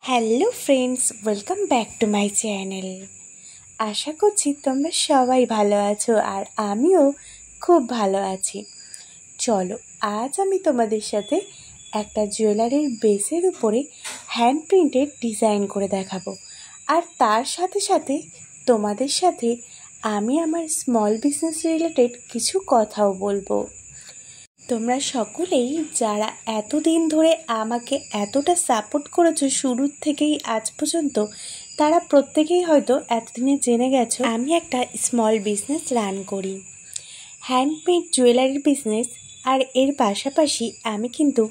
Hello friends, welcome back to my channel. আশা করছি তোমরা সবাই ভালো আছো আর আমিও খুব ভালো আছি। চলো, আজ আমি তোমাদের সাথে একটা জুয়েলারির বেসের উপরে হ্যান্ড প্রিন্টেড ডিজাইন করে দেখাবো। আর তার সাথে সাথে তোমাদের সাথে আমি আমার স্মল বিজনেস রিলেটেড কিছু কথাও বলবো। তোমরা সকলেই যারা এতদিন ধরে আমাকে এতটা সাপোর্ট করেছো শুরুর থেকেই আজ পর্যন্ত, তারা প্রত্যেকেই হয়তো এতদিনে জেনে গেছো আমি একটা স্মল বিজনেস রান করি, হ্যান্ডমেড জুয়েলারির বিজনেস। আর এর পাশাপাশি আমি কিন্তু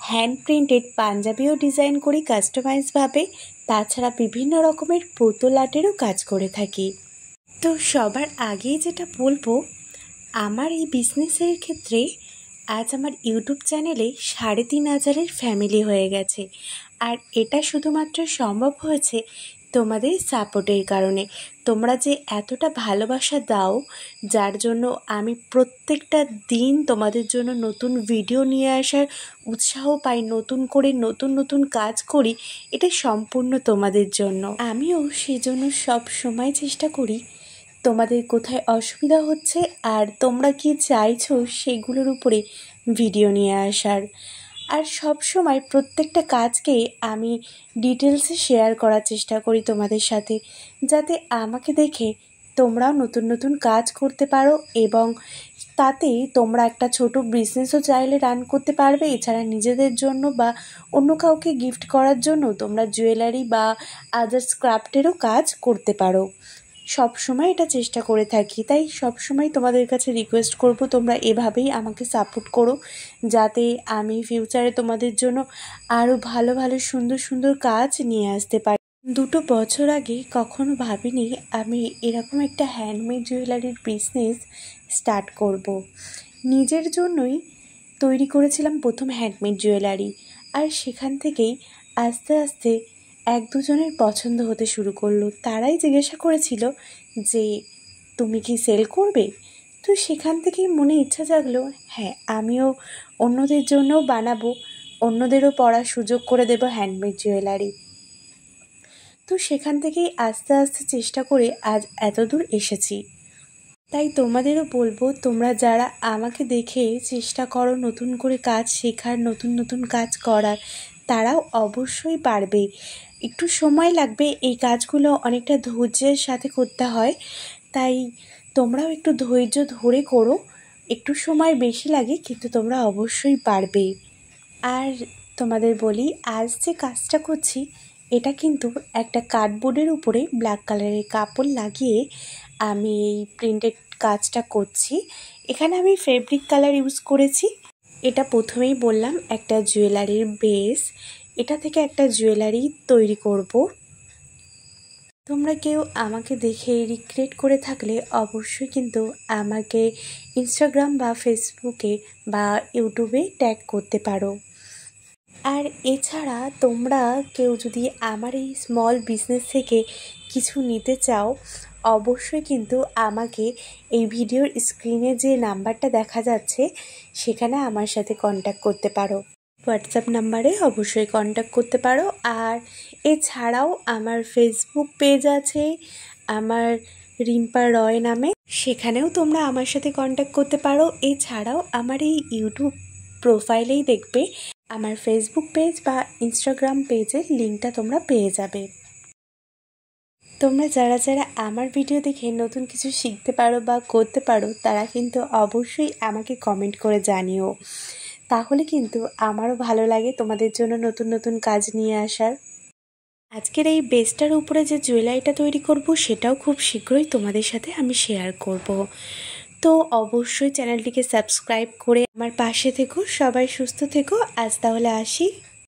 হ্যান্ড প্রিন্টেড পাঞ্জাবিও ডিজাইন করি কাস্টমাইজভাবে, তাছাড়া বিভিন্ন রকমের পুতুল আর্টেরও কাজ করে থাকি। তো সবার আগেই যেটা বলবো, আমার এই বিজনেসের ক্ষেত্রে আজ আমার ইউটিউব চ্যানেলে ৩,৫০০-এর ফ্যামিলি হয়ে গেছে। আর এটা শুধুমাত্র সম্ভব হয়েছে তোমাদের সাপোর্টের কারণে। তোমরা যে এতটা ভালোবাসা দাও, যার জন্য আমি প্রত্যেকটা দিন তোমাদের জন্য নতুন ভিডিও নিয়ে আসার উৎসাহ পাই, নতুন করে নতুন নতুন কাজ করি, এটা সম্পূর্ণ তোমাদের জন্য। আমিও সেই জন্য সব সময় চেষ্টা করি তোমাদের কোথায় অসুবিধা হচ্ছে আর তোমরা কি চাইছো সেগুলোর উপরে ভিডিও নিয়ে আসার। আর সব সময় প্রত্যেকটা কাজকেই আমি ডিটেলসে শেয়ার করার চেষ্টা করি তোমাদের সাথে, যাতে আমাকে দেখে তোমরাও নতুন নতুন কাজ করতে পারো এবং তাতে তোমরা একটা ছোট বিজনেসও চাইলে রান করতে পারবে। এছাড়া নিজেদের জন্য বা অন্য কাউকে গিফট করার জন্য তোমরা জুয়েলারি বা আদার্স ক্রাফটেরও কাজ করতে পারো। সব সময় এটা চেষ্টা করে থাকি, তাই সব সময় তোমাদের কাছে রিকোয়েস্ট করব তোমরা এভাবেই আমাকে সাপোর্ট করো, যাতে আমি ফিউচারে তোমাদের জন্য আরও ভালো ভালো সুন্দর সুন্দর কাজ নিয়ে আসতে পারি। 2 বছর আগে কখনো ভাবিনি আমি এরকম একটা হ্যান্ডমেড জুয়েলারির বিজনেস স্টার্ট করব। নিজের জন্যই তৈরি করেছিলাম প্রথম হ্যান্ডমেড জুয়েলারি, আর সেখান থেকেই আস্তে আস্তে 1-2 জনের পছন্দ হতে শুরু করলো। তারাই জিজ্ঞাসা করেছিল যে তুমি কি সেল করবে? তো সেখান থেকেই মনে ইচ্ছা জাগলো, হ্যাঁ আমিও অন্যদের জন্যও বানাবো, অন্যদেরও পড়ার সুযোগ করে দেবো হ্যান্ডমেড জুয়েলারি। তো সেখান থেকেই আস্তে আস্তে চেষ্টা করে আজ এত দূর এসেছি। তাই তোমাদেরও বলবো, তোমরা যারা আমাকে দেখে চেষ্টা করো নতুন করে কাজ শেখার, নতুন নতুন কাজ করার, তারাও অবশ্যই পারবে। একটু সময় লাগবে, এই কাজগুলো অনেকটা ধৈর্যের সাথে করতে হয়, তাই তোমরাও একটু ধৈর্য ধরে করো। একটু সময় বেশি লাগে, কিন্তু তোমরা অবশ্যই পারবে। আর তোমাদের বলি, আজ যে কাজটা করছি এটা কিন্তু একটা কার্ডবোর্ডের উপরে ব্ল্যাক কালারের কাপড় লাগিয়ে আমি এই প্রিন্টেড কাজটা করছি। এখানে আমি ফেব্রিক কালার ইউজ করেছি। এটা প্রথমেই বললাম একটা জুয়েলারির বেস, এটা থেকে একটা জুয়েলারি তৈরি করব। তোমরা কেউ আমাকে দেখে রিক্রিয়েট করে থাকলে অবশ্যই কিন্তু আমাকে ইনস্টাগ্রাম বা ফেসবুকে বা ইউটিউবে ট্যাগ করতে পারো। আর এছাড়া তোমরা কেউ যদি আমার এই স্মল বিজনেস থেকে কিছু নিতে চাও, অবশ্যই কিন্তু আমাকে এই ভিডিওর স্ক্রিনে যে নাম্বারটা দেখা যাচ্ছে সেখানে আমার সাথে কন্ট্যাক্ট করতে পারো। হোয়াটসঅ্যাপ নাম্বারে অবশ্যই কন্ট্যাক্ট করতে পারো। আর এছাড়াও আমার ফেসবুক পেজ আছে আমার রিম্পা রয় নামে, সেখানেও তোমরা আমার সাথে কন্ট্যাক্ট করতে পারো। এছাড়াও আমার এই ইউটিউব প্রোফাইলেই দেখবে আমার ফেসবুক পেজ বা ইনস্টাগ্রাম পেজের লিঙ্কটা তোমরা পেয়ে যাবে। তোমরা যারা যারা আমার ভিডিও দেখে নতুন কিছু শিখতে পারো বা করতে পারো, তারা কিন্তু অবশ্যই আমাকে কমেন্ট করে জানিও, তাহলে কিন্তু আমারও ভালো লাগে তোমাদের জন্য নতুন নতুন কাজ নিয়ে আসার। আজকের এই বেসটার উপরে যে জুয়েলারিটা তৈরি করব সেটাও খুব শীঘ্রই তোমাদের সাথে আমি শেয়ার করব। তো অবশ্যই চ্যানেলটিকে সাবস্ক্রাইব করে আমার পাশে থেকো। সবাই সুস্থ থেকো। আজ তাহলে আসি।